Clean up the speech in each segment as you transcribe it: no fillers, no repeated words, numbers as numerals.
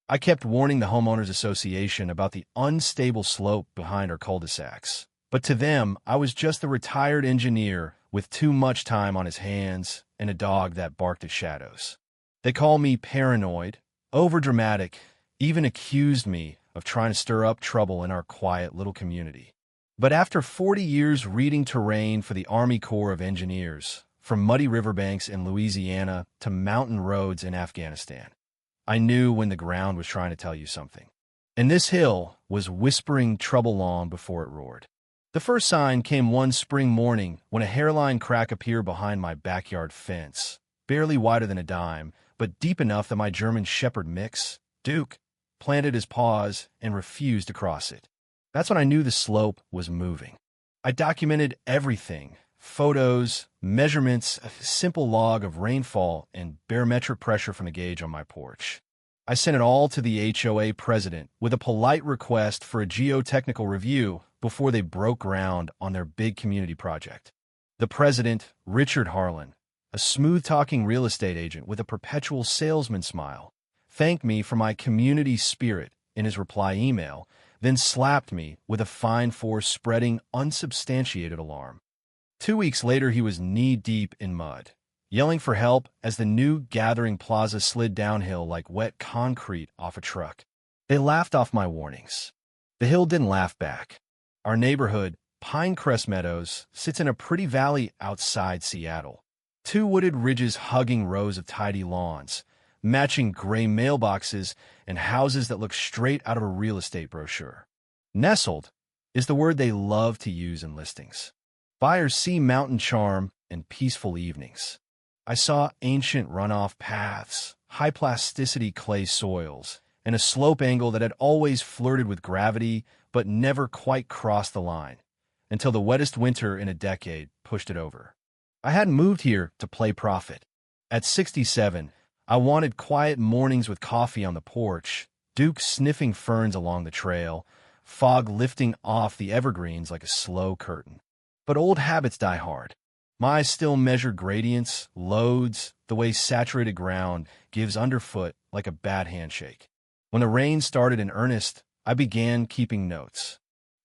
I kept warning the homeowners association about the unstable slope behind our cul-de-sacs. But to them, I was just a retired engineer with too much time on his hands and a dog that barked at shadows. They called me paranoid, overdramatic, even accused me of trying to stir up trouble in our quiet little community. But after 40 years reading terrain for the Army Corps of Engineers, from muddy riverbanks in Louisiana to mountain roads in Afghanistan, I knew when the ground was trying to tell you something. And this hill was whispering trouble long before it roared. The first sign came one spring morning when a hairline crack appeared behind my backyard fence, barely wider than a dime, but deep enough that my German Shepherd mix, Duke, planted his paws and refused to cross it. That's when I knew the slope was moving. I documented everything: photos, measurements, a simple log of rainfall, and barometric pressure from the gauge on my porch. I sent it all to the HOA president with a polite request for a geotechnical review before they broke ground on their big community project. The president, Richard Harlan, a smooth-talking real estate agent with a perpetual salesman smile, thanked me for my community spirit in his reply email, then slapped me with a fine for spreading unsubstantiated alarm. 2 weeks later, he was knee-deep in mud, yelling for help as the new gathering plaza slid downhill like wet concrete off a truck. They laughed off my warnings. The hill didn't laugh back. Our neighborhood, Pinecrest Meadows, sits in a pretty valley outside Seattle. 2 wooded ridges hugging rows of tidy lawns, matching gray mailboxes and houses that look straight out of a real estate brochure. Nestled is the word they love to use in listings. Buyers see mountain charm and peaceful evenings. I saw ancient runoff paths, high-plasticity clay soils, and a slope angle that had always flirted with gravity but never quite crossed the line, until the wettest winter in a decade pushed it over. I hadn't moved here to play prophet. At 67, I wanted quiet mornings with coffee on the porch, Duke sniffing ferns along the trail, fog lifting off the evergreens like a slow curtain. But old habits die hard. My eyes still measure gradients, loads, the way saturated ground gives underfoot like a bad handshake. When the rain started in earnest, I began keeping notes.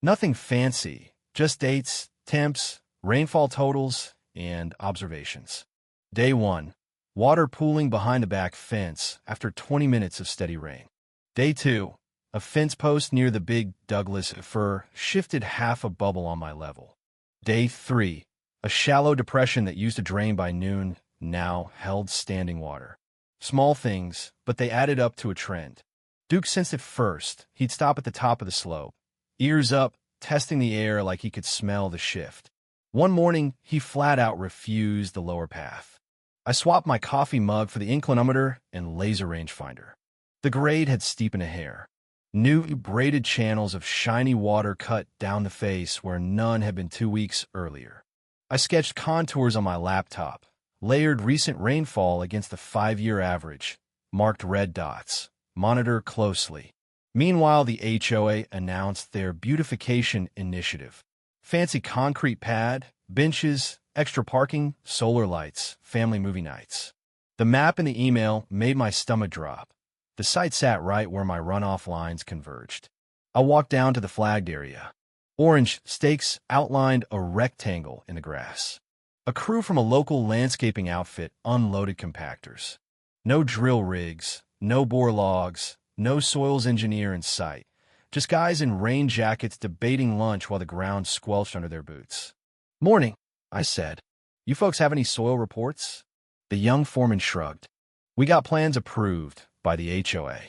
Nothing fancy, just dates, temps, rainfall totals, and observations. Day 1, water pooling behind the back fence after 20 minutes of steady rain. Day 2, a fence post near the big Douglas fir shifted half a bubble on my level. Day 3, a shallow depression that used to drain by noon now held standing water. Small things, but they added up to a trend. Duke sensed it first. He'd stop at the top of the slope, ears up, testing the air like he could smell the shift. One morning, he flat out refused the lower path. I swapped my coffee mug for the inclinometer and laser rangefinder. The grade had steepened a hair. New braided channels of shiny water cut down the face where none had been 2 weeks earlier. I sketched contours on my laptop, layered recent rainfall against the 5-year average, marked red dots. Monitor closely. Meanwhile, the HOA announced their beautification initiative. Fancy concrete pad, benches, extra parking, solar lights, family movie nights. The map in the email made my stomach drop. The site sat right where my runoff lines converged. I walked down to the flagged area. Orange stakes outlined a rectangle in the grass. A crew from a local landscaping outfit unloaded compactors. No drill rigs, no bore logs, no soils engineer in sight. Just guys in rain jackets debating lunch while the ground squelched under their boots. "Morning," I said. "You folks have any soil reports?" The young foreman shrugged. "We got plans approved by the HOA.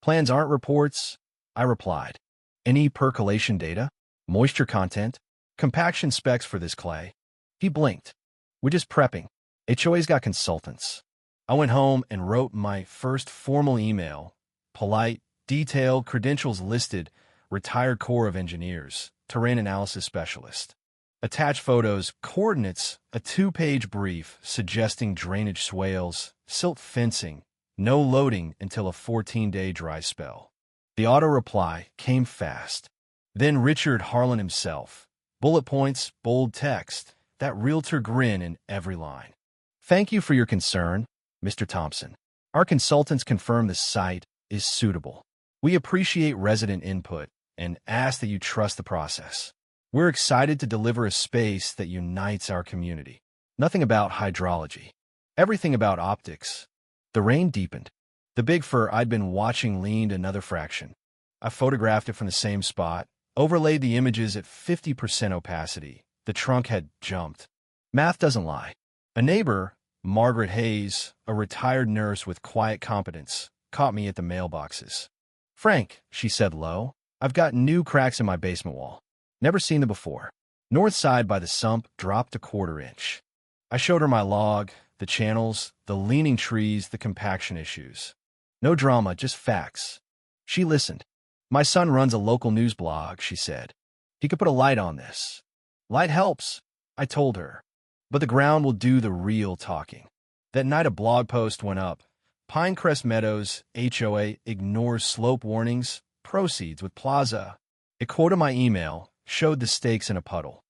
Plans aren't reports," I replied. "Any percolation data? Moisture content? Compaction specs for this clay?" He blinked. "We're just prepping. HOA's got consultants." I went home and wrote my first formal email. Polite, detailed, credentials listed, retired Corps of Engineers, terrain analysis specialist. Attached photos, coordinates, a 2-page brief suggesting drainage swales, silt fencing, no loading until a 14-day dry spell. The auto reply came fast. Then Richard Harlan himself. Bullet points, bold text, that realtor grin in every line. "Thank you for your concern, Mr. Thompson. Our consultants confirm the site is suitable. We appreciate resident input and ask that you trust the process. We're excited to deliver a space that unites our community. Nothing about hydrology. Everything about optics. The rain deepened. The big fur I'd been watching leaned another fraction. I photographed it from the same spot, overlaid the images at 50% opacity. The trunk had jumped. Math doesn't lie. A neighbor, Margaret Hayes, a retired nurse with quiet competence, caught me at the mailboxes. "Frank," she said low, "I've got new cracks in my basement wall. Never seen them before. North side by the sump dropped a 1/4 inch." I showed her my log, the channels, the leaning trees, the compaction issues. No drama, just facts. She listened. "My son runs a local news blog," she said. "He could put a light on this." "Light helps," I told her. "But the ground will do the real talking." That night a blog post went up. Pinecrest Meadows, HOA ignores slope warnings, proceeds with plaza. It quoted my email, showed the stakes in a puddle.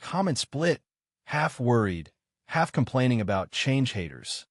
Comment split, half worried, half complaining about change haters.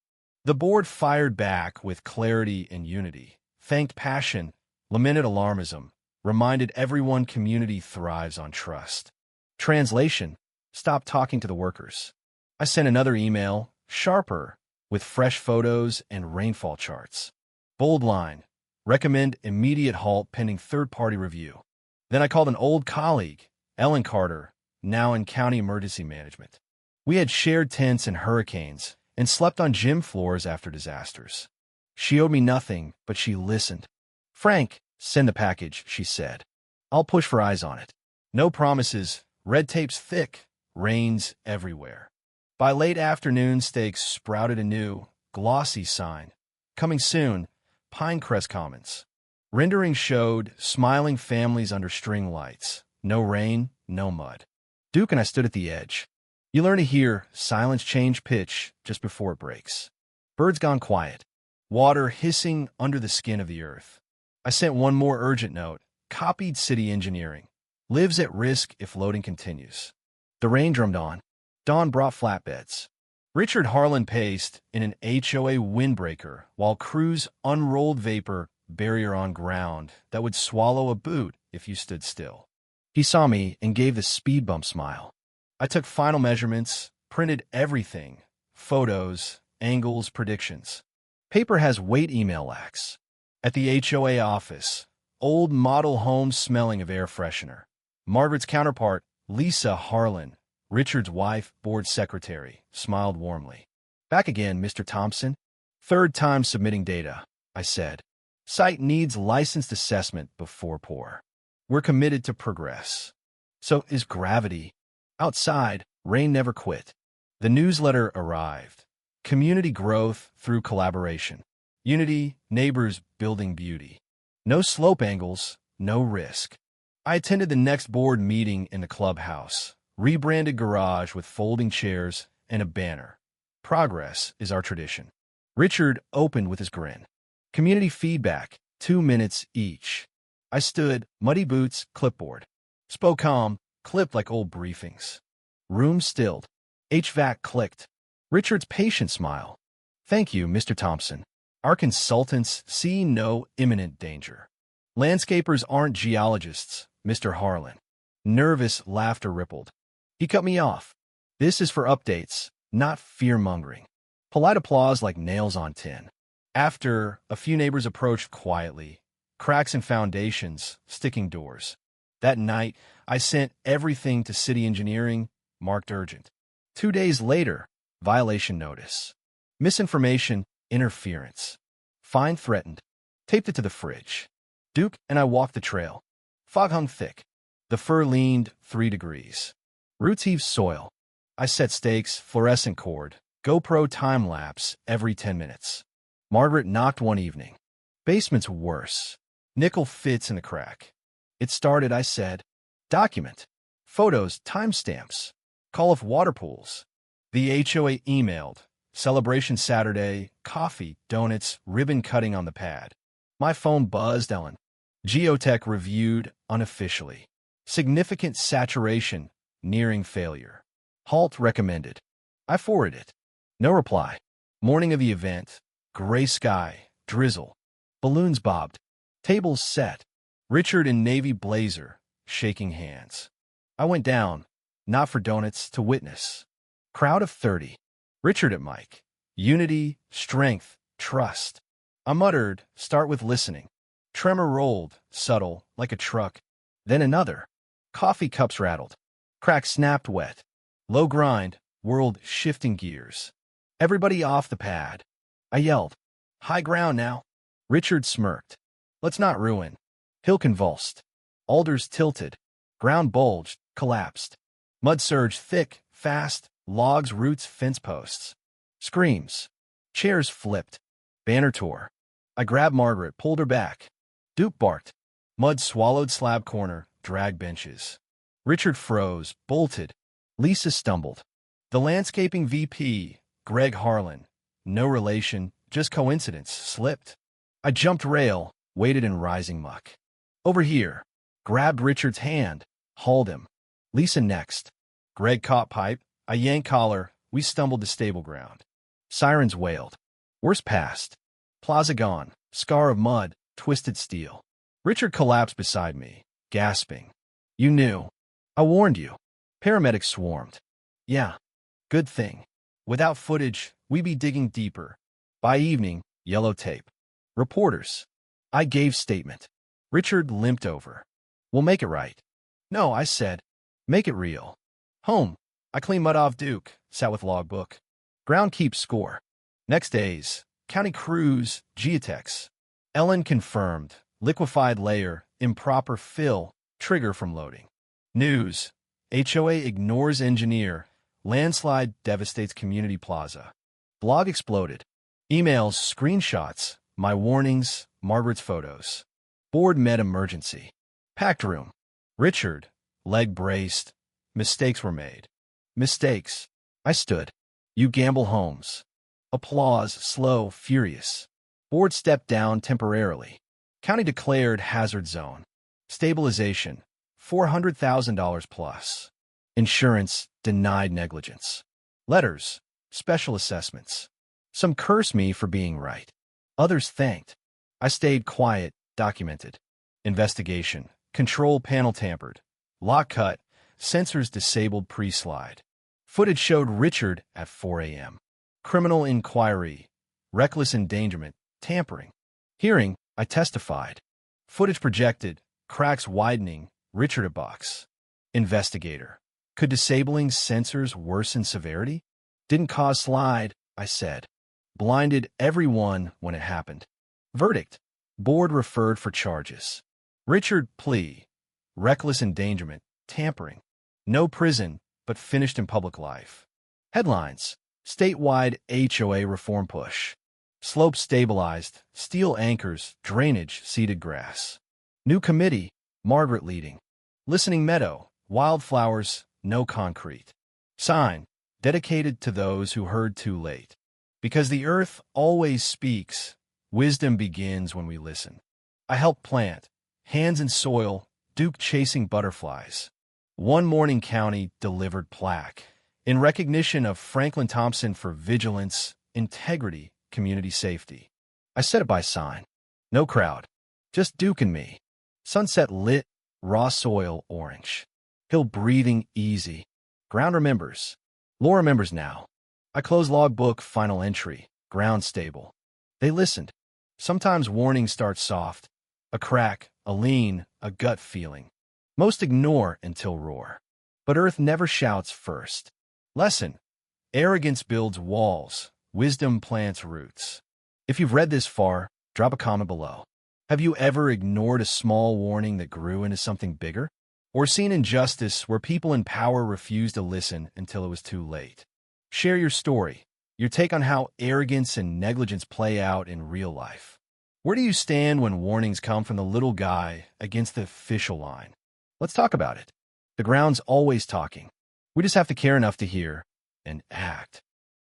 The board fired back with clarity and unity, thanked passion, lamented alarmism, reminded everyone community thrives on trust. Translation: stop talking to the workers. I sent another email, sharper, with fresh photos and rainfall charts. Bold line: recommend immediate halt pending third-party review. Then I called an old colleague, Ellen Carter, now in County Emergency Management. We had shared tents in hurricanes and slept on gym floors after disasters. She owed me nothing, but she listened. "Frank, send the package," she said. "I'll push for eyes on it." No promises, red tape's thick, rains everywhere. By late afternoon, stakes sprouted a new, glossy sign. "Coming soon, Pinecrest Commons." Rendering showed smiling families under string lights. No rain, no mud. Duke and I stood at the edge. You learn to hear silence change pitch just before it breaks. Birds gone quiet. Water hissing under the skin of the earth. I sent one more urgent note, copied city engineering. Lives at risk if loading continues. The rain drummed on. Dawn brought flatbeds. Richard Harlan paced in an HOA windbreaker while crews unrolled vapor barrier on ground that would swallow a boot if you stood still. He saw me and gave the speed bump smile. I took final measurements, printed everything, photos, angles, predictions. Paper has weight email lacks. At the HOA office, old model home smelling of air freshener. Margaret's counterpart, Lisa Harlan, Richard's wife, board secretary, smiled warmly. "Back again, Mr. Thompson." "Third time submitting data," I said. "Site needs licensed assessment before pour. We're committed to progress." So is gravity. Outside, rain never quit. The newsletter arrived. Community growth through collaboration. Unity, neighbors building beauty. No slope angles, no risk. I attended the next board meeting in the clubhouse. Rebranded garage with folding chairs and a banner. "Progress is our tradition." Richard opened with his grin. Community feedback, 2 minutes each. I stood, muddy boots, clipboard. Spoke calm, clipped like old briefings. Room stilled. HVAC clicked. Richard's patient smile. "Thank you, Mr. Thompson. Our consultants see no imminent danger." "Landscapers aren't geologists, Mr. Harlan." Nervous laughter rippled. He cut me off. "This is for updates, not fear-mongering." Polite applause like nails on tin. After, a few neighbors approached quietly. Cracks in foundations, sticking doors. That night, I sent everything to city engineering, marked urgent. 2 days later, violation notice. Misinformation, interference. Fine threatened. Taped it to the fridge. Duke and I walked the trail. Fog hung thick. The fur leaned 3 degrees. Roots heaved soil. I set stakes, fluorescent cord, GoPro time-lapse every 10 minutes. Margaret knocked one evening. "Basement's worse. Nickel fits in the crack." "It started," I said. "Document. Photos, timestamps. Call of water pools." The HOA emailed. Celebration Saturday, coffee, donuts, ribbon cutting on the pad. My phone buzzed. Ellen. Geotech reviewed unofficially. Significant saturation, nearing failure. Halt recommended. I forwarded it. No reply. Morning of the event. Gray sky, drizzle. Balloons bobbed. Tables set. Richard in navy blazer, shaking hands. I went down, not for donuts, to witness. Crowd of 30. Richard at mic. Unity, strength, trust. I muttered, start with listening. Tremor rolled, subtle, like a truck. Then another. Coffee cups rattled. Cracks snapped wet. Low grind, world shifting gears. Everybody off the pad. I yelled. High ground now. Richard smirked. Let's not ruin. Hill convulsed. Alders tilted. Ground bulged, collapsed. Mud surged thick, fast, logs, roots, fence posts. Screams. Chairs flipped. Banner tore. I grabbed Margaret, pulled her back. Duke barked. Mud swallowed slab corner, dragged benches. Richard froze, bolted. Lisa stumbled. The landscaping VP, Greg Harlan, no relation, just coincidence, slipped. I jumped rail, waded in rising muck. Over here. Grabbed Richard's hand, hauled him. Lisa next. Greg caught pipe. I yanked collar. We stumbled to stable ground. Sirens wailed. Worst past. Plaza gone. Scar of mud, twisted steel. Richard collapsed beside me, gasping. You knew. I warned you. Paramedics swarmed. Yeah. Good thing. Without footage, we'd be digging deeper. By evening, yellow tape. Reporters. I gave statement. Richard limped over. We'll make it right. No, I said. Make it real. Home. I cleaned mud off Duke, sat with logbook. Ground keeps score. Next days. County crews, geotechs. Ellen confirmed. Liquefied layer, improper fill, trigger from loading. News. HOA ignores engineer. Landslide devastates community plaza. Blog exploded. Emails, screenshots, my warnings, Margaret's photos. Board met emergency. Packed room. Richard, leg braced. Mistakes were made. Mistakes. I stood. You gamble homes. Applause, slow, furious. Board stepped down temporarily. County declared hazard zone. Stabilization, $400,000 plus. Insurance, denied negligence. Letters, special assessments. Some cursed me for being right. Others thanked. I stayed quiet, documented. Investigation, control panel tampered. Lock cut, sensors disabled pre-slide. Footage showed Richard at 4 a.m. Criminal inquiry, reckless endangerment, tampering. Hearing, I testified. Footage projected, cracks widening, Richard a box. Investigator. Could disabling sensors worsen severity? Didn't cause slide, I said. Blinded everyone when it happened. Verdict. Board referred for charges. Richard plea. Reckless endangerment, tampering. No prison, but finished in public life. Headlines. Statewide HOA reform push. Slope stabilized, steel anchors, drainage, seeded grass. New committee, Margaret leading. Listening meadow, wildflowers, no concrete. Sign, dedicated to those who heard too late. Because the earth always speaks, wisdom begins when we listen. I helped plant, hands in soil, Duke chasing butterflies. One Morning County delivered plaque in recognition of Franklin Thompson for vigilance, integrity, community safety. I set it by sign. No crowd. Just Duke and me. Sunset lit, raw soil orange. Hill breathing easy. Ground remembers. Law remembers now. I close logbook, final entry. Ground stable. They listened. Sometimes warning starts soft. A crack, a lean, a gut feeling. Most ignore until roar. But earth never shouts first. Lesson. Arrogance builds walls. Wisdom plants roots. If you've read this far, drop a comment below. Have you ever ignored a small warning that grew into something bigger? Or seen injustice where people in power refused to listen until it was too late? Share your story, your take on how arrogance and negligence play out in real life. Where do you stand when warnings come from the little guy against the official line? Let's talk about it. The ground's always talking. We just have to care enough to hear and act.